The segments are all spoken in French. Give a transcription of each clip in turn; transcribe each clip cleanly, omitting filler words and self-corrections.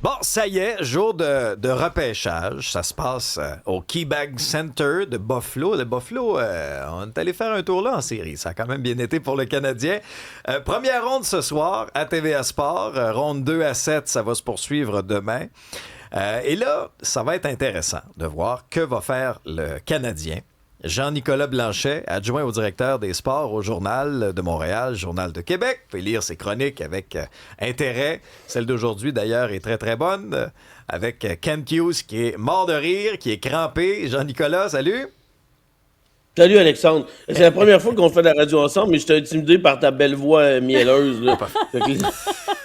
Bon, ça y est, jour de repêchage. Ça se passe au KeyBank Center de Buffalo. De Buffalo, on est allé faire un tour là en série. Ça a quand même bien été pour le Canadien. Première ronde ce soir à TVA Sport. Ronde 2 à 7, ça va se poursuivre demain. Et là, ça va être intéressant de voir que va faire le Canadien. Jean-Nicolas Blanchet, adjoint au directeur des sports au Journal de Montréal, Journal de Québec. Vous pouvez lire ses chroniques avec intérêt. Celle d'aujourd'hui, d'ailleurs, est très, très bonne. Avec Kent Hughes qui est mort de rire, qui est crampé. Jean-Nicolas, salut. Salut Alexandre. C'est la première fois qu'on fait de la radio ensemble, mais je t'ai intimidé par ta belle voix mielleuse. Là.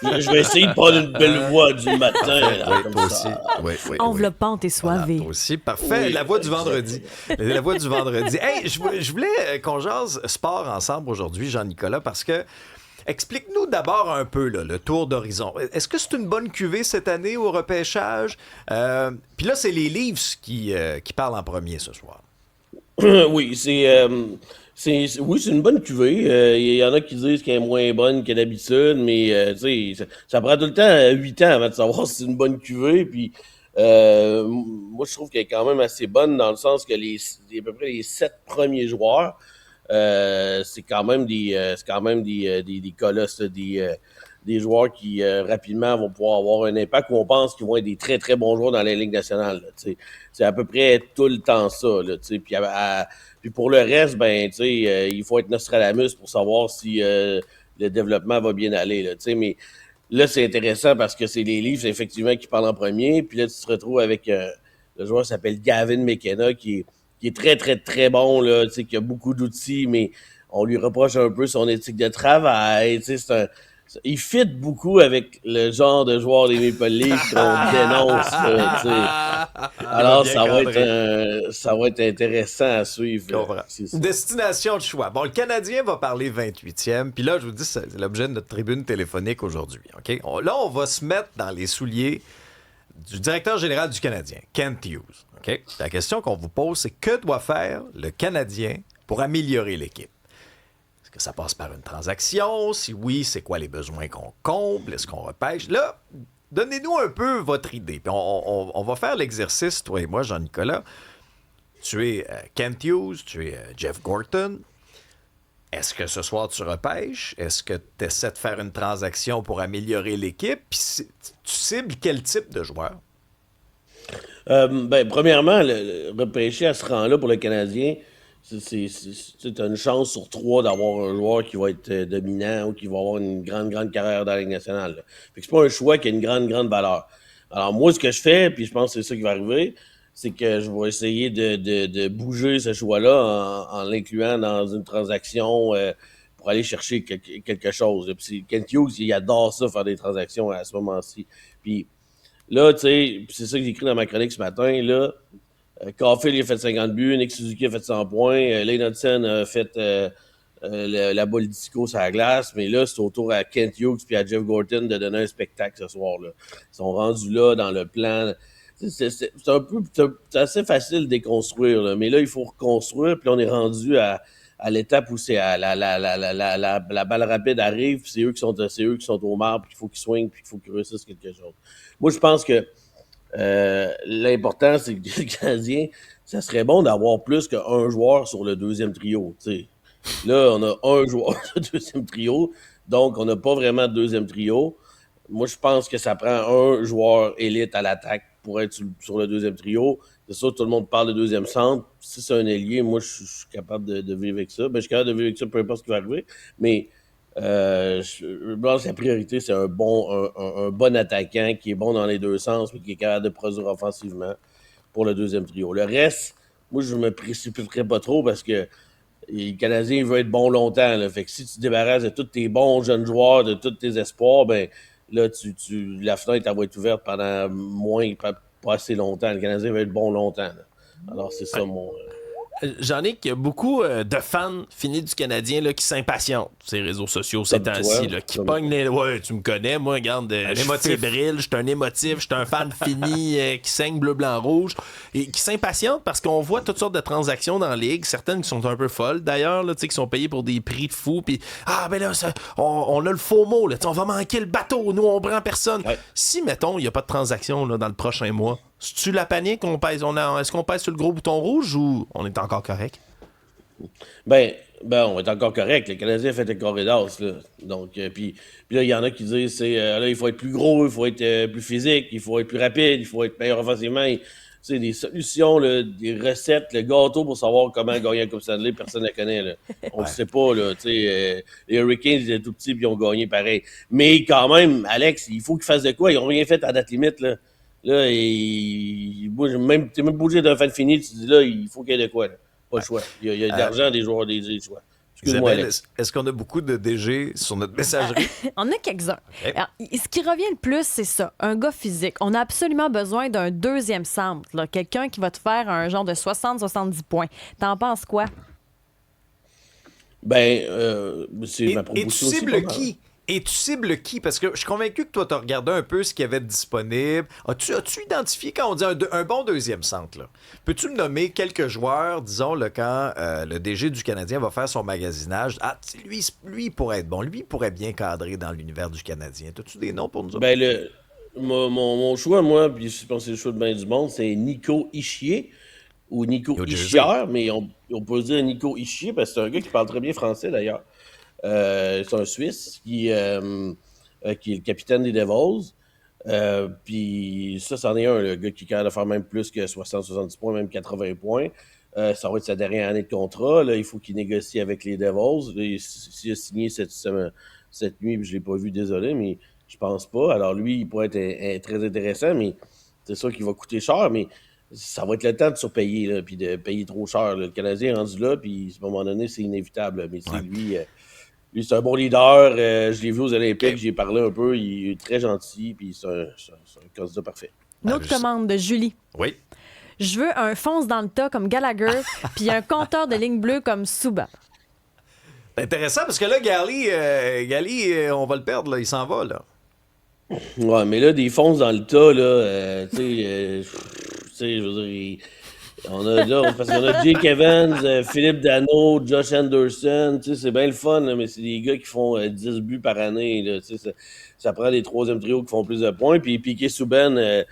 Je vais essayer de prendre une belle voix du matin. Là, oui, toi aussi. Oui, enveloppante et soivée. Voilà, toi aussi. Parfait. Oui, la voix du vendredi. La voix du vendredi. Hey, je voulais qu'on jase sport ensemble aujourd'hui, Jean-Nicolas, parce que explique-nous d'abord un peu là, le tour d'horizon. Est-ce que c'est une bonne cuvée cette année au repêchage? Puis là, c'est les Leafs qui parlent en premier ce soir. Oui, c'est une bonne cuvée. Il y en a qui disent qu'elle est moins bonne que d'habitude, mais ça prend tout le temps 8 ans avant de savoir si c'est une bonne cuvée. Puis moi, je trouve qu'elle est quand même assez bonne dans le sens que à peu près les 7 premiers joueurs, c'est quand même des colosses, des joueurs qui rapidement vont pouvoir avoir un impact ou on pense qu'ils vont être des très très bons joueurs dans la Ligue nationale. Là, c'est à peu près tout le temps ça. Là, puis pour le reste, il faut être Nostradamus pour savoir si le développement va bien aller. Là, mais là, c'est intéressant parce que c'est les Leafs effectivement qui parlent en premier. Puis là, tu te retrouves avec le joueur qui s'appelle Gavin McKenna qui est très très très bon, là, qui a beaucoup d'outils, mais on lui reproche un peu son éthique de travail. Il fit beaucoup avec le genre de joueur des Maple Leafs qu'on dénonce. Là, alors, ça va être intéressant à suivre. Destination de choix. Bon, le Canadien va parler 28e. Puis là, je vous dis, c'est l'objet de notre tribune téléphonique aujourd'hui. OK? Là, on va se mettre dans les souliers du directeur général du Canadien, Kent Hughes. OK? La question qu'on vous pose, c'est que doit faire le Canadien pour améliorer l'équipe? Est-ce que ça passe par une transaction? Si oui, c'est quoi les besoins qu'on comble? Est-ce qu'on repêche? Là, donnez-nous un peu votre idée. Puis on va faire l'exercice, toi et moi, Jean-Nicolas. Tu es Kent Hughes, tu es Jeff Gorton. Est-ce que ce soir, tu repêches? Est-ce que tu essaies de faire une transaction pour améliorer l'équipe? Puis tu cibles quel type de joueur? Premièrement, le repêcher à ce rang-là pour le Canadien, c'est une chance sur 3 d'avoir un joueur qui va être dominant ou qui va avoir une grande, grande carrière dans la Ligue nationale. Là. Fait que c'est pas un choix qui a une grande, grande valeur. Alors moi, ce que je fais, puis je pense que c'est ça qui va arriver, c'est que je vais essayer de bouger ce choix-là en l'incluant dans une transaction pour aller chercher quelque chose. Puis Kent Hughes, il adore ça, faire des transactions à ce moment-ci. Puis là, tu sais, c'est ça que j'ai écrit dans ma chronique ce matin, là. Caulfield a fait 50 buts, Nick Suzuki a fait 100 points, Lane Hudson a fait la balle disco sur la glace, mais là, c'est au tour à Kent Hughes et à Jeff Gorton de donner un spectacle ce soir-là. Ils sont rendus là dans le plan. C'est assez facile de déconstruire, là, mais là, il faut reconstruire, puis là, on est rendu à l'étape où c'est la balle rapide arrive, puis c'est eux qui sont au marbre, puis il faut qu'ils swingent, puis il faut qu'ils réussissent quelque chose. Moi, je pense que l'important, c'est que les Canadiens, ça serait bon d'avoir plus qu'un joueur sur le deuxième trio. T'sais. Là, on a un joueur sur le deuxième trio, donc on n'a pas vraiment de deuxième trio. Moi, je pense que ça prend un joueur élite à l'attaque pour être sur le deuxième trio. C'est sûr, tout le monde parle de deuxième centre. Si c'est un ailier, moi, je suis capable de vivre avec ça. Ben, je suis capable de vivre avec ça, peu importe ce qui va arriver. Mais je pense que la priorité, c'est un bon attaquant qui est bon dans les deux sens, mais qui est capable de produire offensivement pour le deuxième trio. Le reste, moi, je me précipiterai pas trop parce que le Canadien veut être bon longtemps. Là. Fait que si tu te débarrasses de tous tes bons jeunes joueurs, de tous tes espoirs, ben là, la fenêtre elle va être ouverte pendant pas assez longtemps. Le Canadien va être bon longtemps. Là. Alors, c'est ça mon... J'en ai que beaucoup de fans finis du Canadien là, qui s'impatientent sur les réseaux sociaux ces Comme temps-ci, toi. là, qui pognent les... Ouais, tu me connais, moi, regarde, je suis émotif. fébrile, je suis un émotif, je suis un fan fini qui saigne bleu, blanc, rouge, et qui s'impatientent parce qu'on voit toutes sortes de transactions dans la ligue, certaines qui sont un peu folles d'ailleurs, là, qui sont payées pour des prix de fou, puis ben là, on a le faux mot, là, on va manquer le bateau, nous, on prend personne. Ouais. Si, mettons, il n'y a pas de transaction là, dans le prochain mois, c'est-tu la panique? Est-ce qu'on pèse sur le gros bouton rouge ou on est encore correct? Ben, on est encore correct. Le Canadien a fait le corridor, là. Donc, puis là, il y en a qui disent là, il faut être plus gros, il faut être plus physique, il faut être plus rapide, il faut être meilleur offensivement. Des solutions, là, des recettes, le gâteau pour savoir comment gagner un Coupe Stanley, personne ne la connaît. Là. On ne sait pas. Là, les Hurricanes, ils étaient tout petits et ils ont gagné pareil. Mais quand même, Alex, il faut qu'ils fassent de quoi. Ils n'ont rien fait à date limite. Là, t'es même pas obligé d'un fan fini. Tu dis là, il faut qu'il y ait de quoi. Là. Pas le choix. Il y a de l'argent des joueurs des choix. Excuse-moi, Isabelle, Alex. est-ce qu'on a beaucoup de DG sur notre messagerie? On a quelques-uns. Ok. Alors, ce qui revient le plus, c'est ça, un gars physique. On a absolument besoin d'un deuxième centre, là, quelqu'un qui va te faire un genre de 60-70 points. T'en penses quoi? Ben, c'est Et ma tu proposition aussi. cibles pas mal. qui? Et tu cibles qui? Parce que je suis convaincu que toi, tu as regardé un peu ce qu'il y avait de disponible. As-tu identifié, quand on dit un bon deuxième centre, là, peux-tu me nommer quelques joueurs, disons, là, quand le DG du Canadien va faire son magasinage? Ah, lui, il pourrait être bon. Lui, il pourrait bien cadrer dans l'univers du Canadien. As-tu des noms pour nous autres? Ben, mon choix, moi, puis je pense que c'est le choix de bien du monde, c'est Nico Hischier ou Nico New Jersey. Hischier, mais on peut dire Nico Hischier parce que c'est un gars qui parle très bien français d'ailleurs. C'est un Suisse qui est le capitaine des Devils. Puis c'en est un, le gars qui est capable de faire même plus que 60-70 points, même 80 points. Ça va être sa dernière année de contrat. Là, il faut qu'il négocie avec les Devils. Là, s'il a signé cette nuit, puis je ne l'ai pas vu, désolé, mais je pense pas. Alors lui, il pourrait être très intéressant, mais c'est sûr qu'il va coûter cher, mais ça va être le temps de surpayer, là, puis de payer trop cher. Là. Le Canadien est rendu là, puis à un moment donné, c'est inévitable. Mais Ouais. lui, c'est un bon leader. Je l'ai vu aux Olympiques, j'y ai parlé un peu. Il est très gentil, puis c'est un candidat parfait. Une Ah, autre je sais. commande de Julie. Oui. Je veux un fonce dans le tas comme Gallagher, puis un compteur de ligne bleue comme Souba. C'est intéressant parce que là, Gali, on va le perdre, là. Il s'en va, là. Ouais, mais là, des fonces dans le tas, là, tu sais, je veux dire, on a là, parce qu'on a Jake Evans, Philippe Danault, Josh Anderson, tu sais, c'est bien le fun, là, mais c'est des gars qui font 10 buts par année, là, tu sais, ça prend des troisième trios qui font plus de points, puis Piquet Souben,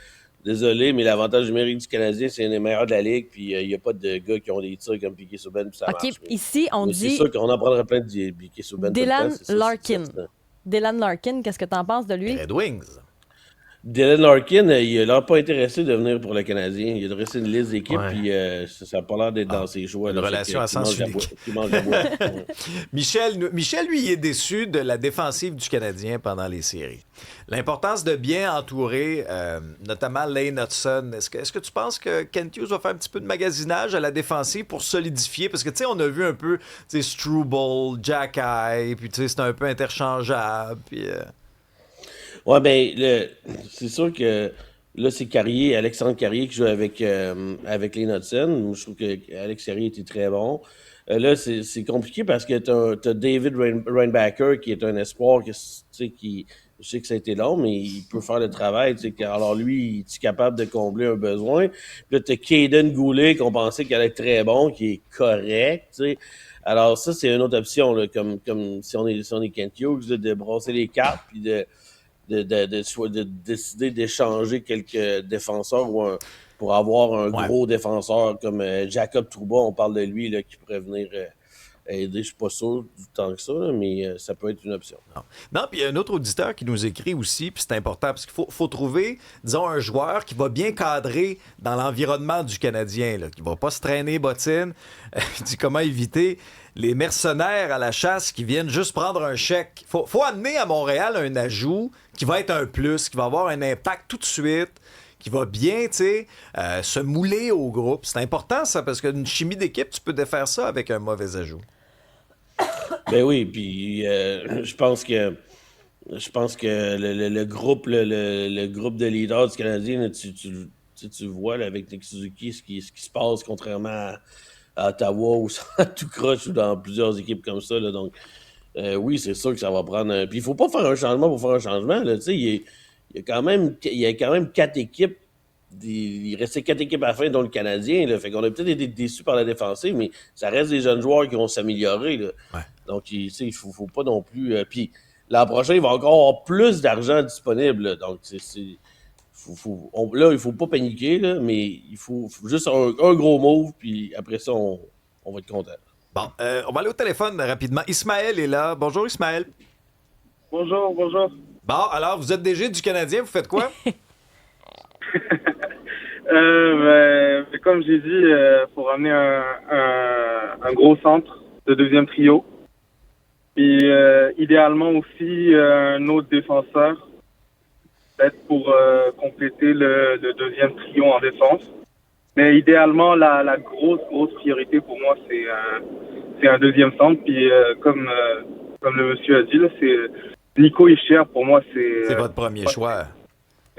désolé, mais l'avantage numérique du Canadien, c'est un des meilleurs de la Ligue, puis il n'y a pas de gars qui ont des tirs comme Piquet Souben, puis ça OK, marche. Mais, ici, on mais c'est dit sûr qu'on en prendra plein de Piquet Souben. Dylan Larkin. Dylan Larkin, qu'est-ce que t'en penses de lui? Red Wings. Dylan Larkin, il n'a pas intéressé de venir pour le Canadien. Il a dressé une liste d'équipes, Ouais. puis ça n'a pas l'air d'être dans ses choix. une là. relation Fait à que- sens qu'il mange la unique. boîte- qu'il mange la boîte. Ouais. Michel, lui, il est déçu de la défensive du Canadien pendant les séries. L'importance de bien entourer, notamment Lane Hudson. Est-ce que tu penses que Kent Hughes va faire un petit peu de magasinage à la défensive pour solidifier? Parce que, tu sais, on a vu un peu, tu sais, Struble, Jack-Eye, puis tu sais, c'est un peu interchangeable, puis... Ouais, ben, c'est sûr que là, c'est Carrier, Alexandre Carrier qui joue avec les Hudson. Moi, je trouve que Alex Carrier était très bon. Là, c'est compliqué parce que t'as David Reinbacker qui est un espoir tu sais, qui. Je sais que ça a été long, mais il peut faire le travail. Tu sais, alors lui, il est capable de combler un besoin. Puis là, t'as Caden Goulet qu'on pensait qu'elle allait être très bon, qui est correct. Tu sais. Alors ça, c'est une autre option, là, comme si on est Kent Hughes, là, de brasser les cartes puis de décider d'échanger quelques défenseurs pour avoir un Ouais. gros défenseur comme Jacob Trouba, on parle de lui là, qui pourrait venir aider. Je suis pas sûr du temps que ça, là, mais ça peut être une option. Non, puis il y a un autre auditeur qui nous écrit aussi, puis c'est important, parce qu'il faut trouver, disons, un joueur qui va bien cadrer dans l'environnement du Canadien, là, qui va pas se traîner bottine. Il dit comment éviter les mercenaires à la chasse qui viennent juste prendre un chèque. Faut amener à Montréal un ajout qui va être un plus, qui va avoir un impact tout de suite, qui va bien, tu sais, se mouler au groupe. C'est important, ça, parce qu'une chimie d'équipe, tu peux défaire ça avec un mauvais ajout. Ben oui, puis je pense que le groupe le groupe de leaders du Canadien, là, tu vois là, avec Nick Suzuki ce qui se passe contrairement à Ottawa ou à tout croche ou dans plusieurs équipes comme ça. Là, donc, oui, c'est sûr que ça va prendre un. Puis il faut pas faire un changement pour faire un changement. Là, il y a quand même 4 équipes. Il restait 4 équipes à la fin, dont le Canadien. Là, fait qu'on a peut-être été déçus par la défensive, mais ça reste des jeunes joueurs qui vont s'améliorer. Là. Ouais. Donc, il faut pas non plus. Puis l'an prochain, il va encore avoir plus d'argent disponible. Là. Donc, là, il faut pas paniquer, là, mais il faut juste un gros move, puis après ça, on va être content. Bon, on va aller au téléphone rapidement. Ismaël est là. Bonjour, Ismaël. Bonjour, bonjour. Bon, alors, vous êtes DG du Canadien, vous faites quoi? Comme j'ai dit, il faut ramener un gros centre de deuxième trio. Puis idéalement aussi un autre défenseur, peut-être pour compléter le deuxième trio en défense. Mais idéalement, la grosse priorité pour moi, c'est un deuxième centre. Puis comme le monsieur a dit, là, c'est Nico Hischier, pour moi, C'est votre premier choix.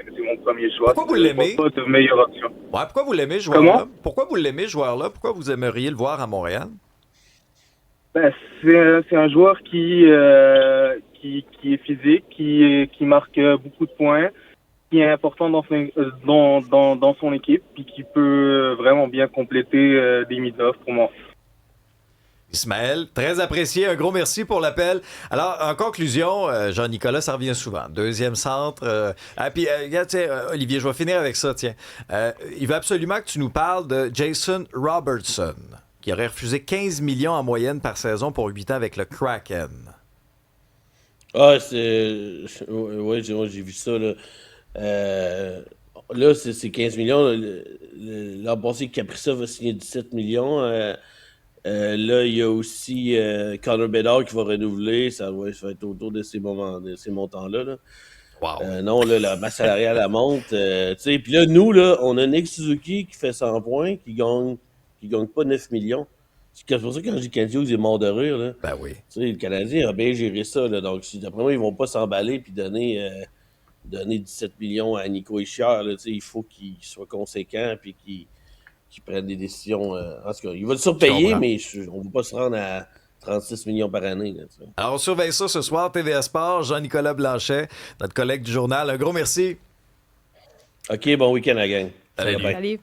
C'est mon premier choix. Pourquoi vous l'aimez? Pas de meilleure option. Ouais, pourquoi vous l'aimez, ce joueur-là? Comment? Pourquoi vous l'aimez, ce joueur-là? Pourquoi vous aimeriez le voir à Montréal? C'est un joueur qui est physique, qui marque beaucoup de points, qui est important dans son équipe, puis qui peut vraiment bien compléter Demidov pour moi. Ismaël, très apprécié. Un gros merci pour l'appel. Alors, en conclusion, Jean-Nicolas, ça revient souvent. Deuxième centre. Puis, regarde, Olivier, je vais finir avec ça, tiens. Il veut absolument que tu nous parles de Jason Robertson, qui aurait refusé 15 millions en moyenne par saison pour 8 ans avec le Kraken. Ah, ouais, j'ai vu ça, là. Là, c'est 15 millions. L'an passé, Kaprizov va signer 17 millions. Là, il y a aussi Connor Bedard qui va renouveler. Ça va être autour de ces montants-là. Là. Wow. Non, là, la masse salariale, elle monte. Puis là, nous, là, on a Nick Suzuki qui fait 100 points, qui gagne pas 9 millions. C'est pour ça que quand je dis Canadiens, il est mort de rire. Là. Ben oui. Le Canadien a bien géré ça. Là. Donc, d'après moi, ils vont pas s'emballer et donner 17 millions à Nico Hischier. Il faut qu'il soit conséquent et qu'il prenne des décisions. En tout cas, il va le surpayer, mais on ne va pas se rendre à 36 millions par année. Là, Alors, on surveille ça ce soir. TVA Sport, Jean-Nicolas Blanchet, notre collègue du journal. Un gros merci. OK, bon week-end à la gang. Salut. Salut.